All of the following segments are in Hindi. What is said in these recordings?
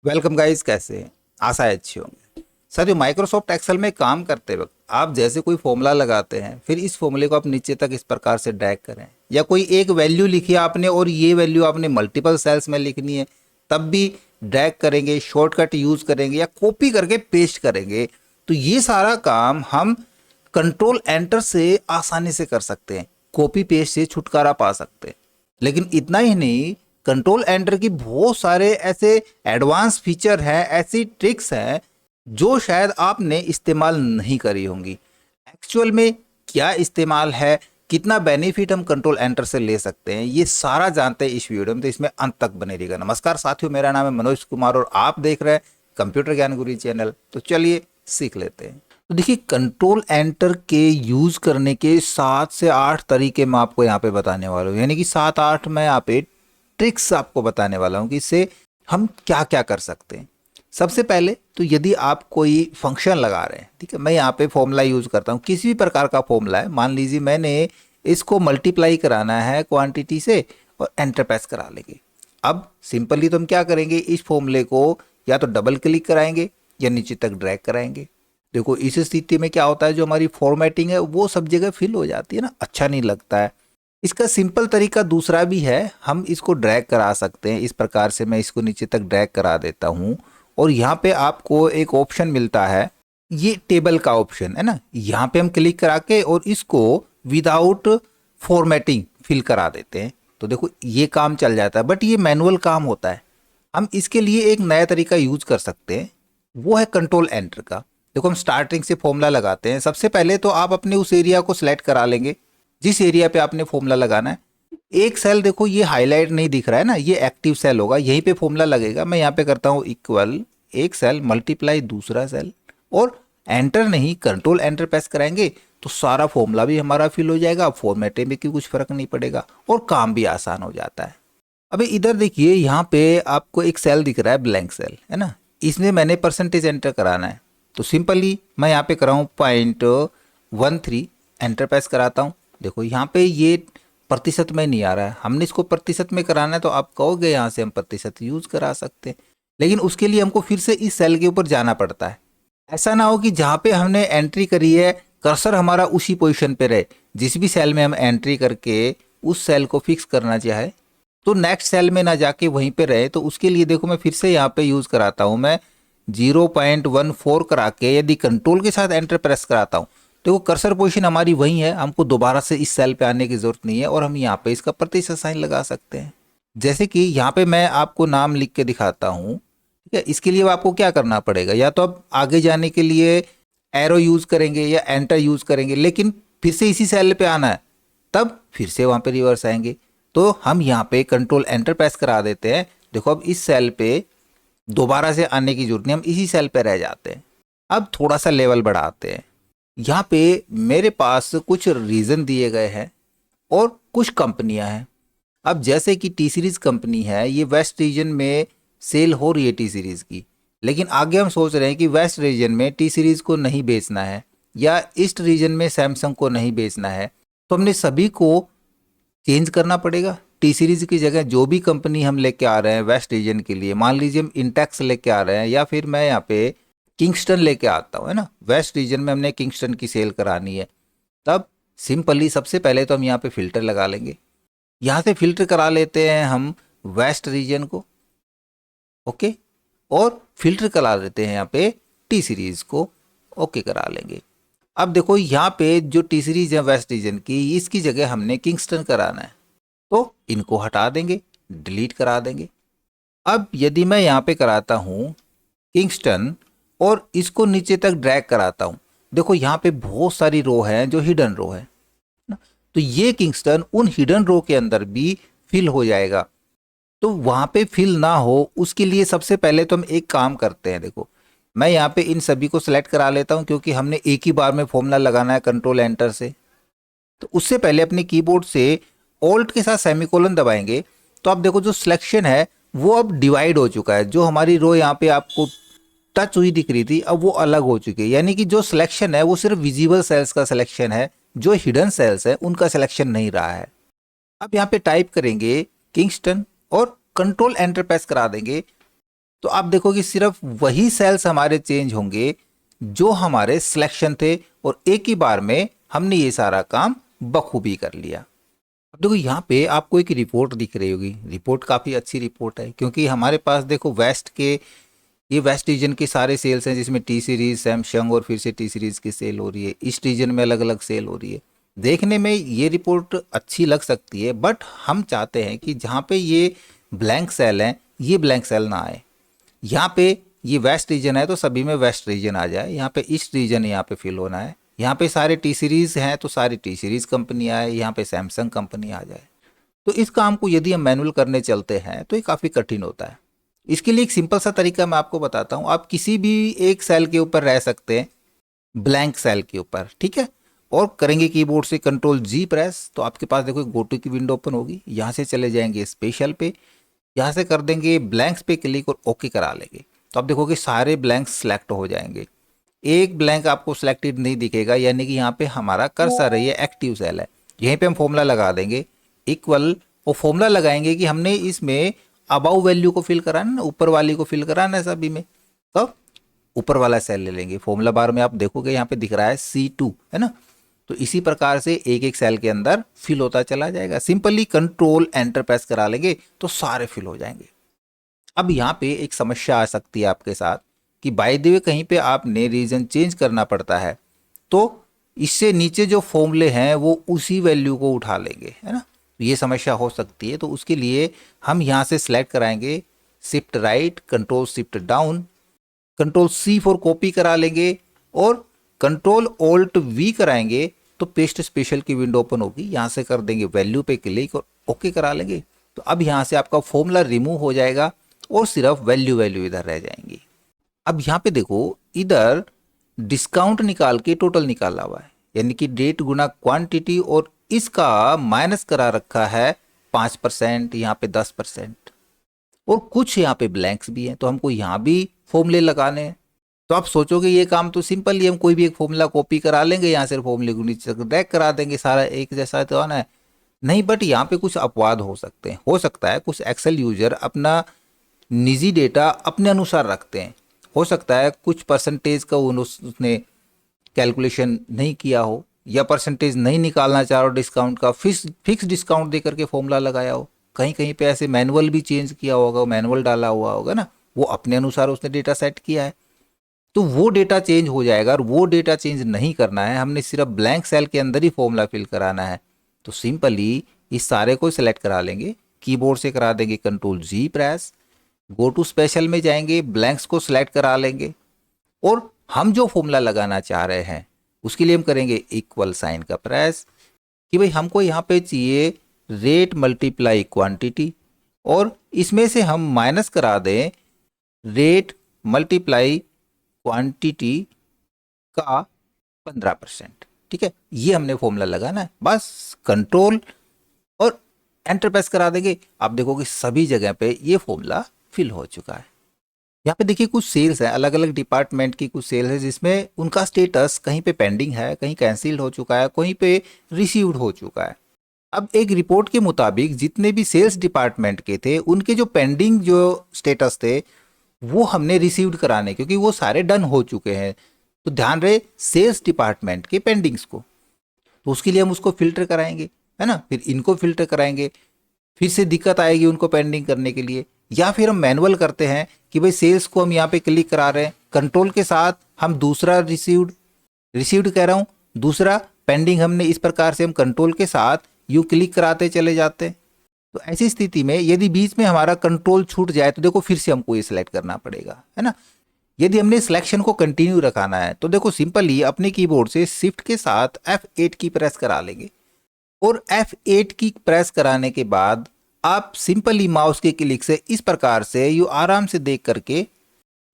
वेलकम गाइस, कैसे हैं? आशा है अच्छे होंगे। साथियों, माइक्रोसॉफ्ट एक्सेल में काम करते वक्त आप जैसे कोई फॉर्मूला लगाते हैं, फिर इस फॉर्मूले को आप नीचे तक इस प्रकार से ड्रैग करें, या कोई एक वैल्यू लिखी आपने और ये वैल्यू आपने मल्टीपल सेल्स में लिखनी है, तब भी ड्रैग करेंगे, शॉर्टकट यूज करेंगे या कॉपी करके पेस्ट करेंगे, तो ये सारा काम हम कंट्रोल एंटर से आसानी से कर सकते हैं। कॉपी पेस्ट से छुटकारा पा सकते हैं। लेकिन इतना ही नहीं, कंट्रोल एंटर की बहुत सारे ऐसे एडवांस फीचर हैं, ऐसी ट्रिक्स हैं जो शायद आपने इस्तेमाल नहीं करी होंगी। एक्चुअल में क्या इस्तेमाल है, कितना बेनिफिट हम कंट्रोल एंटर से ले सकते हैं, ये सारा जानते हैं इस वीडियो में, तो इसमें अंत तक बने रहिएगा। नमस्कार साथियों, मेरा नाम है मनोज कुमार और आप देख रहे हैं कंप्यूटर ज्ञान गुरु चैनल। तो चलिए सीख लेते हैं। तो देखिए, कंट्रोल एंटर के यूज करने के 7 से 8 तरीके मैं आपको यहाँ पे बताने वाला हूँ, यानी कि 7-8 मैं यहाँ पे ट्रिक्स आपको बताने वाला हूँ कि इससे हम क्या क्या कर सकते हैं। सबसे पहले तो यदि आप कोई फंक्शन लगा रहे हैं, ठीक है, मैं यहाँ पे फॉर्मूला यूज करता हूँ, किसी भी प्रकार का फॉर्मूला है। मान लीजिए मैंने इसको मल्टीप्लाई कराना है क्वांटिटी से और एंटर प्रेस करा लेंगे। अब सिंपली तो हम क्या करेंगे, इस फॉर्मूले को या तो डबल क्लिक कराएंगे या नीचे तक ड्रैग कराएंगे। देखो, इस स्थिति में क्या होता है, जो हमारी फॉर्मेटिंग है वो सब जगह फिल हो जाती है ना, अच्छा नहीं लगता है। इसका सिंपल तरीका दूसरा भी है, हम इसको ड्रैग करा सकते हैं। इस प्रकार से मैं इसको नीचे तक ड्रैग करा देता हूँ और यहाँ पे आपको एक ऑप्शन मिलता है, ये टेबल का ऑप्शन है ना, यहाँ पे हम क्लिक करा के और इसको विदाउट फॉर्मेटिंग फिल करा देते हैं। तो देखो ये काम चल जाता है, बट ये मैनुअल काम होता है। हम इसके लिए एक नया तरीका यूज कर सकते हैं, वो है कंट्रोल एंटर का। देखो, हम स्टार्टिंग से फॉर्मूला लगाते हैं। सबसे पहले तो आप अपने उस एरिया को सिलेक्ट करा लेंगे जिस एरिया पे आपने फॉर्मूला लगाना है। एक सेल देखो ये हाईलाइट नहीं दिख रहा है ना, ये एक्टिव सेल होगा, यहीं पे फॉर्मूला लगेगा। मैं यहाँ पे करता हूँ इक्वल, एक सेल मल्टीप्लाई दूसरा सेल, और एंटर नहीं कंट्रोल एंटर प्रेस कराएंगे तो सारा फॉर्मूला भी हमारा फिल हो जाएगा। फॉर्मेटिंग में की कुछ फर्क नहीं पड़ेगा और काम भी आसान हो जाता है। अभी इधर देखिए, यहाँ पे आपको एक सेल दिख रहा है, ब्लैंक सेल है ना, इसमें मैंने परसेंटेज एंटर कराना है। तो सिंपली मैं यहाँ पे कराऊँ 0.13, एंटर प्रेस कराता हूँ। देखो यहाँ पे ये प्रतिशत में नहीं आ रहा है, हमने इसको प्रतिशत में कराना है, तो आप कहोगे यहाँ से हम प्रतिशत यूज करा सकते हैं, लेकिन उसके लिए हमको फिर से इस सेल के ऊपर जाना पड़ता है। ऐसा ना हो कि जहाँ पे हमने एंट्री करी है कर्सर हमारा उसी पोजीशन पे रहे। जिस भी सेल में हम एंट्री करके उस सेल को फिक्स करना चाहे तो नेक्स्ट सेल में ना जाके वहीं पे रहे। तो उसके लिए देखो मैं फिर से यहाँ पे यूज कराता हूँ, मैं 0.14 करा के यदि कंट्रोल के साथ एंटर प्रेस कराता हूँ, देखो कर्सर पोजीशन हमारी वही है, हमको दोबारा से इस सेल पे आने की जरूरत नहीं है और हम यहाँ पे इसका प्रतिशत साइन लगा सकते हैं। जैसे कि यहाँ पे मैं आपको नाम लिख के दिखाता हूँ, ठीक है। इसके लिए आपको क्या करना पड़ेगा, या तो आप आगे जाने के लिए एरो यूज करेंगे या एंटर यूज करेंगे, लेकिन फिर से इसी सेल पे आना है तब फिर से वहाँ पे रिवर्स आएंगे। तो हम यहाँ पे कंट्रोल एंटर प्रेस करा देते हैं। देखो अब इस सेल पे दोबारा से आने की जरूरत नहीं, हम इसी सेल पे रह जाते हैं। अब थोड़ा सा लेवल बढ़ाते हैं। यहाँ पे मेरे पास कुछ रीजन दिए गए हैं और कुछ कंपनियां हैं। अब जैसे कि टी सीरीज कंपनी है, ये वेस्ट रीजन में सेल हो रही है टी सीरीज की, लेकिन आगे हम सोच रहे हैं कि वेस्ट रीजन में टी सीरीज को नहीं बेचना है या ईस्ट रीजन में सैमसंग को नहीं बेचना है, तो हमने सभी को चेंज करना पड़ेगा। टी सीरीज की जगह जो भी कंपनी हम लेके आ रहे हैं वेस्ट रीजन के लिए, मान लीजिए हम इंटेक्स लेके आ रहे हैं या फिर मैं यहाँ पे किंगस्टन लेके आता हूँ, है ना, वेस्ट रीजन में हमने किंगस्टन की सेल करानी है, तब सिंपली सबसे पहले तो हम यहाँ पे फिल्टर लगा लेंगे। यहाँ से फिल्टर करा लेते हैं हम वेस्ट रीजन को, ओके, और फिल्टर करा लेते हैं यहाँ पे टी सीरीज को, ओके करा लेंगे। अब देखो यहाँ पे जो टी सीरीज है वेस्ट रीजन की, इसकी जगह हमने किंगस्टन कराना है, तो इनको हटा देंगे, डिलीट करा देंगे। अब यदि मैं यहाँ पे कराता हूँ किंगस्टन और इसको नीचे तक ड्रैग कराता हूँ, देखो यहाँ पे बहुत सारी रो हैं जो हिडन रो है ना, तो ये किंगस्टन उन हिडन रो के अंदर भी फिल हो जाएगा। तो वहां पे फिल ना हो उसके लिए सबसे पहले तो हम एक काम करते हैं। देखो मैं यहाँ पे इन सभी को सिलेक्ट करा लेता हूँ, क्योंकि हमने एक ही बार में फॉर्मूला लगाना है कंट्रोल एंटर से। तो उससे पहले अपने कीबोर्ड से ऑल्ट के साथ सेमीकोलन दबाएंगे, तो आप देखो जो सिलेक्शन है वो अब डिवाइड हो चुका है। जो हमारी रो यहाँ पे आपको टच हुई दिख रही थी, अब वो अलग हो चुकी है, यानी कि जो सिलेक्शन है वो सिर्फ विजिबल सेल्स का सिलेक्शन है, जो हिडन सेल्स है उनका सिलेक्शन नहीं रहा है। अब यहाँ पे टाइप करेंगे किंगस्टन और कंट्रोल एंटर प्रेस करा देंगे, तो आप देखो कि सिर्फ वही सेल्स हमारे चेंज होंगे जो हमारे सिलेक्शन थे, और एक ही बार में हमने ये सारा काम बखूबी कर लिया। अब देखो यहाँ पे आपको एक रिपोर्ट दिख रही होगी, रिपोर्ट काफ़ी अच्छी रिपोर्ट है, क्योंकि हमारे पास देखो वेस्ट के, ये वेस्ट रीजन के सारे सेल्स हैं, जिसमें टी सीरीज, सैमसंग और फिर से टी सीरीज की सेल हो रही है, ईस्ट रीजन में अलग अलग सेल हो रही है। देखने में ये रिपोर्ट अच्छी लग सकती है, बट हम चाहते हैं कि जहाँ पे ये ब्लैंक सेल हैं, ये ब्लैंक सेल ना आए। यहाँ पे ये वेस्ट रीजन है तो सभी में वेस्ट रीजन आ जाए, यहाँ पे ईस्ट रीजन यहाँ पे फिल होना है, यहाँ पे सारे टी सीरीज हैं तो सारी टी सीरीज कंपनी आए, यहाँ पे सैमसंग कंपनी आ जाए। तो इस काम को यदि हम मैनुअल करने चलते हैं तो ये काफ़ी कठिन होता है। इसके लिए एक सिंपल सा तरीका मैं आपको बताता हूँ। आप किसी भी एक सेल के ऊपर रह सकते हैं, ब्लैंक सेल के ऊपर, ठीक है, और करेंगे कीबोर्ड से कंट्रोल जी प्रेस, तो आपके पास देखो गो टू की विंडो ओपन होगी। यहाँ से चले जाएंगे स्पेशल पे, यहाँ से कर देंगे ब्लैंक्स पे क्लिक और ओके करा लेंगे। तो आप देखोगे सारे ब्लैंक्स सेलेक्ट हो जाएंगे, एक ब्लैंक आपको सिलेक्टेड नहीं दिखेगा, यानी कि यहाँ पे हमारा कर्सर है, ये एक्टिव सेल है। यहीं पे हम फॉर्मूला लगा देंगे इक्वल, और फॉर्मूला लगाएंगे कि हमने इसमें अबाउ वैल्यू को फिल कराना है, ऊपर वाली को फिल कराना है सभी में। तो ऊपर वाला सेल ले लेंगे, फॉर्मूला बार में आप देखोगे यहाँ पे दिख रहा है C2, है ना। तो इसी प्रकार से एक एक सेल के अंदर फिल होता चला जाएगा। सिंपली कंट्रोल एंटर प्रेस करा लेंगे तो सारे फिल हो जाएंगे। अब यहाँ पे एक समस्या आ सकती है आपके साथ कि बाय द वे कहीं पे आपने रीजन चेंज करना पड़ता है, तो इससे नीचे जो फॉर्मूले हैं वो उसी वैल्यू को उठा लेंगे, है ना। तो ये समस्या हो सकती है, तो उसके लिए हम यहाँ से सिलेक्ट कराएंगे shift right, control shift down, control C for copy करा लेंगे, और कंट्रोल ऑल्ट V कराएंगे तो पेस्ट स्पेशल की विंडो ओपन होगी। यहाँ से कर देंगे वैल्यू पे क्लिक और ओके करा लेंगे। तो अब यहाँ से आपका फॉर्मूला रिमूव हो जाएगा और सिर्फ वैल्यू वैल्यू इधर रह जाएंगी। अब यहाँ पे देखो इधर डिस्काउंट निकाल के टोटल निकाला हुआ है, यानी कि डेट गुना क्वांटिटी, और इसका माइनस करा रखा है 5%, यहाँ पे 10%, और कुछ यहाँ पे ब्लैंक्स भी हैं, तो हमको यहाँ भी फॉर्मूले लगाने हैं। तो आप सोचोगे ये काम तो सिंपल ही, हम कोई भी एक फॉर्मूला कॉपी करा लेंगे, यहाँ से फॉर्मूले को नीचे तक ड्रैग करा देंगे, सारा एक जैसा तो आना है। नहीं, बट यहाँ पे कुछ अपवाद हो सकते हैं। हो सकता है कुछ एक्सेल यूजर अपना निजी डेटा अपने अनुसार रखते हैं, हो सकता है कुछ परसेंटेज का उसने कैलकुलेशन नहीं किया हो, या परसेंटेज नहीं निकालना चाह रहा हो डिस्काउंट का, फिक्स डिस्काउंट दे करके फॉर्मूला लगाया हो। कहीं कहीं पे ऐसे मैनुअल भी चेंज किया होगा, मैनुअल डाला हुआ होगा ना, वो अपने अनुसार उसने डेटा सेट किया है, तो वो डेटा चेंज हो जाएगा। और वो डेटा चेंज नहीं करना है, हमने सिर्फ ब्लैंक सेल के अंदर ही फॉर्मूला फिल कराना है। तो सिंपली इस सारे को सिलेक्ट करा लेंगे, कीबोर्ड से करा देंगे control G press, go to special में जाएंगे, ब्लैंक्स को सिलेक्ट करा लेंगे, और हम जो फॉर्मूला लगाना चाह रहे हैं उसके लिए हम करेंगे इक्वल साइन का प्रेस, कि भाई हमको यहाँ पे चाहिए रेट मल्टीप्लाई क्वांटिटी, और इसमें से हम माइनस करा दें रेट मल्टीप्लाई क्वांटिटी का 15%, ठीक है। ये हमने फॉर्मूला लगाना है, बस कंट्रोल और एंटर प्रेस करा देंगे। आप देखोगे सभी जगह पे ये फॉर्मूला फिल हो चुका है। यहाँ पे देखिए कुछ सेल्स है, अलग अलग डिपार्टमेंट की कुछ सेल्स है, जिसमें उनका स्टेटस कहीं पे पेंडिंग है, कहीं कैंसिल्ड हो चुका है, कहीं पे रिसीव्ड हो चुका है। अब एक रिपोर्ट के मुताबिक जितने भी सेल्स डिपार्टमेंट के थे उनके जो पेंडिंग जो स्टेटस थे वो हमने रिसीव्ड कराने, क्योंकि वो सारे डन हो चुके हैं। तो ध्यान रहे सेल्स डिपार्टमेंट के पेंडिंग्स को, तो उसके लिए हम उसको फिल्टर कराएंगे, है ना, फिर इनको फिल्टर कराएंगे, फिर से दिक्कत आएगी उनको पेंडिंग करने के लिए। या फिर हम मैनुअल करते हैं कि भाई सेल्स को हम यहाँ पे क्लिक करा रहे हैं, कंट्रोल के साथ हम दूसरा रिसीव्ड कह रहा हूँ, दूसरा पेंडिंग हमने इस प्रकार से हम कंट्रोल के साथ यू क्लिक कराते चले जाते हैं। तो ऐसी स्थिति में यदि बीच में हमारा कंट्रोल छूट जाए तो देखो फिर से हमको ये सिलेक्ट करना पड़ेगा, है ना। यदि हमने सिलेक्शन को कंटिन्यू रखाना है तो देखो सिंपली अपने कीबोर्ड से शिफ्ट के साथ F8 की प्रेस करा लेंगे, और F8 की प्रेस कराने के बाद आप सिंपली माउस के क्लिक से इस प्रकार से यू आराम से देख करके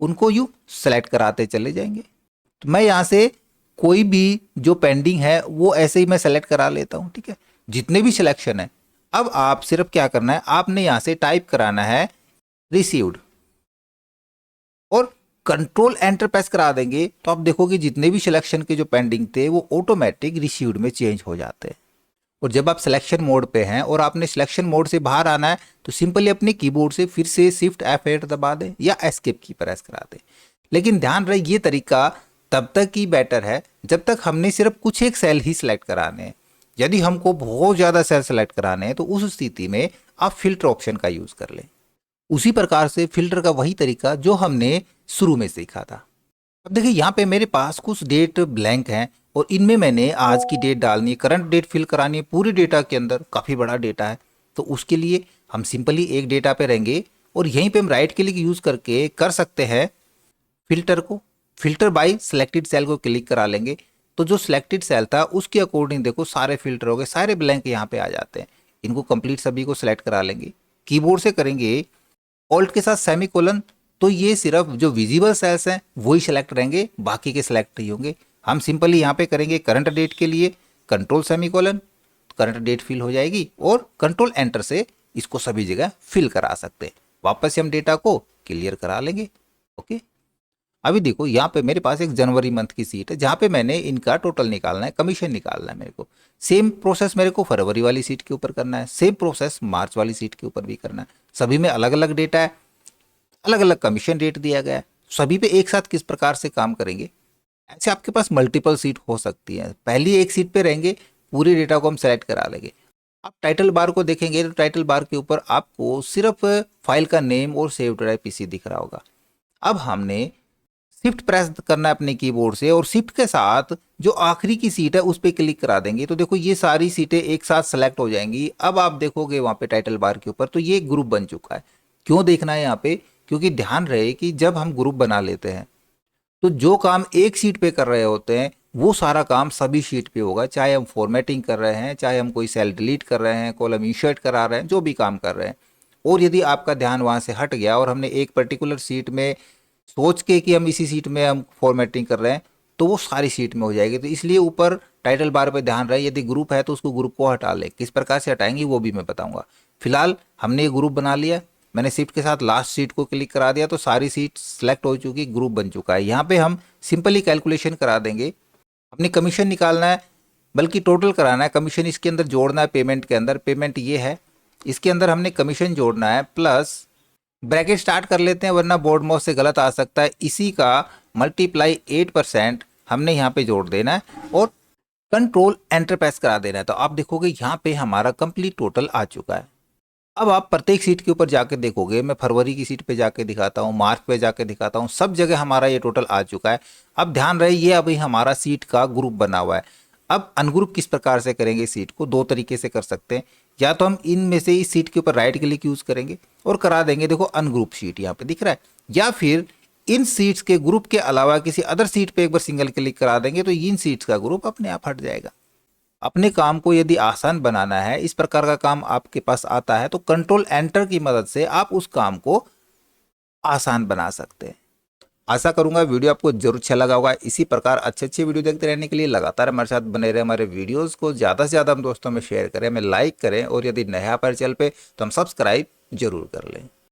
उनको यू सेलेक्ट कराते चले जाएंगे। तो मैं यहाँ से कोई भी जो पेंडिंग है वो ऐसे ही मैं सेलेक्ट करा लेता हूँ, ठीक है, जितने भी सिलेक्शन है। अब आप सिर्फ क्या करना है, आपने यहाँ से टाइप कराना है रिसीव्ड, और कंट्रोल एंटर प्रेस करा देंगे तो आप देखोगे जितने भी सिलेक्शन के जो पेंडिंग थे वो ऑटोमेटिक रिसीव्ड में चेंज हो जाते हैं। और जब आप सिलेक्शन मोड पे हैं और आपने सिलेक्शन मोड से बाहर आना है तो सिंपली अपने कीबोर्ड से फिर से शिफ्ट F8 दबा दें या एस्केप की प्रेस करा दें। लेकिन ध्यान रहे ये तरीका तब तक ही बेटर है जब तक हमने सिर्फ कुछ एक सेल ही सिलेक्ट कराने हैं। यदि हमको बहुत ज़्यादा सेल सेलेक्ट कराने हैं तो उस स्थिति में आप फिल्टर ऑप्शन का यूज़ कर लें। उसी प्रकार से फिल्टर का वही तरीका जो हमने शुरू में सीखा था। अब देखिए यहाँ पे मेरे पास कुछ डेट ब्लैंक हैं और इनमें मैंने आज की डेट डालनी है, करंट डेट फिल करानी है पूरी डेटा के अंदर, काफ़ी बड़ा डेटा है। तो उसके लिए हम सिंपली एक डेटा पे रहेंगे और यहीं पे हम राइट क्लिक यूज़ करके कर सकते हैं फिल्टर को, फिल्टर बाय सिलेक्टेड सेल को क्लिक करा लेंगे। तो जो सिलेक्टेड सेल था उसके अकॉर्डिंग देखो सारे फिल्टर हो गए, सारे ब्लैंक यहाँ पे आ जाते हैं। इनको कंप्लीट सभी को सिलेक्ट करा लेंगे, कीबोर्ड से करेंगे ऑल्ट के साथ सेमीकोलन, तो ये सिर्फ जो विजिबल सेल्स हैं वही सिलेक्ट रहेंगे, बाकी के सिलेक्ट नहीं होंगे। हम सिंपली यहाँ पे करेंगे करंट डेट के लिए control semicolon, current date fill हो जाएगी और कंट्रोल एंटर से इसको सभी जगह फिल करा सकते हैं। वापस से हम डेटा को क्लियर करा लेंगे। ओके, अभी देखो यहाँ पे मेरे पास एक जनवरी मंथ की सीट है जहाँ पे मैंने इनका टोटल निकालना है, कमीशन निकालना है मेरे को। सेम प्रोसेस मेरे को फरवरी वाली सीट के ऊपर करना है, सेम प्रोसेस मार्च वाली सीट के ऊपर भी करना है। सभी में अलग अलग डेटा है, अलग अलग कमीशन रेट दिया गया है, सभी पे एक साथ किस प्रकार से काम करेंगे। ऐसे आपके पास मल्टीपल सीट हो सकती है, पहली एक सीट पे रहेंगे, पूरे डेटा को हम सेलेक्ट करा लेंगे। आप टाइटल बार को देखेंगे तो टाइटल बार के ऊपर आपको सिर्फ फाइल का नेम और सेव टू पीसी दिख रहा होगा। अब हमने शिफ्ट प्रेस करना है अपने कीबोर्ड से और शिफ्ट के साथ जो आखिरी की सीट है उस पर क्लिक करा देंगे तो देखो ये सारी सीटें एक साथ सेलेक्ट हो जाएंगी। अब आप देखोगे वहाँ पे टाइटल बार के ऊपर तो ये ग्रुप बन चुका है। क्यों देखना है यहाँ पे, क्योंकि ध्यान रहे कि जब हम ग्रुप बना लेते हैं तो जो काम एक सीट पे कर रहे होते हैं वो सारा काम सभी शीट पे होगा, चाहे हम फॉर्मेटिंग कर रहे हैं, चाहे हम कोई सेल डिलीट कर रहे हैं, कॉलम इंसर्ट करा रहे हैं, जो भी काम कर रहे हैं। और यदि आपका ध्यान वहाँ से हट गया और हमने एक पर्टिकुलर सीट में सोच के कि हम इसी सीट में हम फॉर्मेटिंग कर रहे हैं तो वो सारी सीट में हो जाएगी। तो इसलिए ऊपर टाइटल बार पे ध्यान रहे, यदि ग्रुप है तो उसको ग्रुप को हटा ले, किस प्रकार से हटाएंगे वो भी मैं बताऊंगा। फिलहाल हमने ये ग्रुप बना लिया, मैंने शिफ्ट के साथ लास्ट सीट को क्लिक करा दिया तो सारी सीट सेलेक्ट हो चुकी, ग्रुप बन चुका है। यहाँ पे हम सिंपली कैलकुलेशन करा देंगे, अपनी कमीशन निकालना है बल्कि टोटल कराना है, कमीशन इसके अंदर जोड़ना है पेमेंट के अंदर, पेमेंट ये है, इसके अंदर हमने कमीशन जोड़ना है प्लस ब्रैकेट स्टार्ट कर लेते हैं वरना बोर्ड माउस से गलत आ सकता है, इसी का मल्टीप्लाई 8% हमने यहाँ पे जोड़ देना है और कंट्रोल एंटर प्रेस करा देना है। तो आप देखोगे यहाँ पे हमारा कंप्लीट टोटल आ चुका है। अब आप प्रत्येक सीट के ऊपर जाके देखोगे, मैं फरवरी की सीट पे जाके दिखाता हूँ, मार्च पे जाके दिखाता हूँ, सब जगह हमारा ये टोटल आ चुका है। अब ध्यान रहे ये अभी हमारा सीट का ग्रुप बना हुआ है। अब अनग्रुप किस प्रकार से करेंगे, सीट को दो तरीके से कर सकते हैं, या तो हम इनमें से इस सीट के ऊपर राइट क्लिक यूज करेंगे और करा देंगे, देखो अनग्रुप सीट यहाँ पे दिख रहा है, या फिर इन सीट्स के ग्रुप के अलावा किसी अदर सीट पे एक बार सिंगल क्लिक करा देंगे तो इन सीट्स का ग्रुप अपने आप हट जाएगा। अपने काम को यदि आसान बनाना है, इस प्रकार का काम आपके पास आता है तो कंट्रोल एंटर की मदद से आप उस काम को आसान बना सकते हैं। आशा करूंगा वीडियो आपको जरूर अच्छा लगा होगा। इसी प्रकार अच्छे अच्छे वीडियो देखते रहने के लिए लगातार हमारे साथ बने रहे, हमारे वीडियोस को ज़्यादा से ज़्यादा हम दोस्तों में शेयर करें, हमें लाइक करें और यदि नया पर चैनल पे तो हम सब्सक्राइब जरूर कर लें।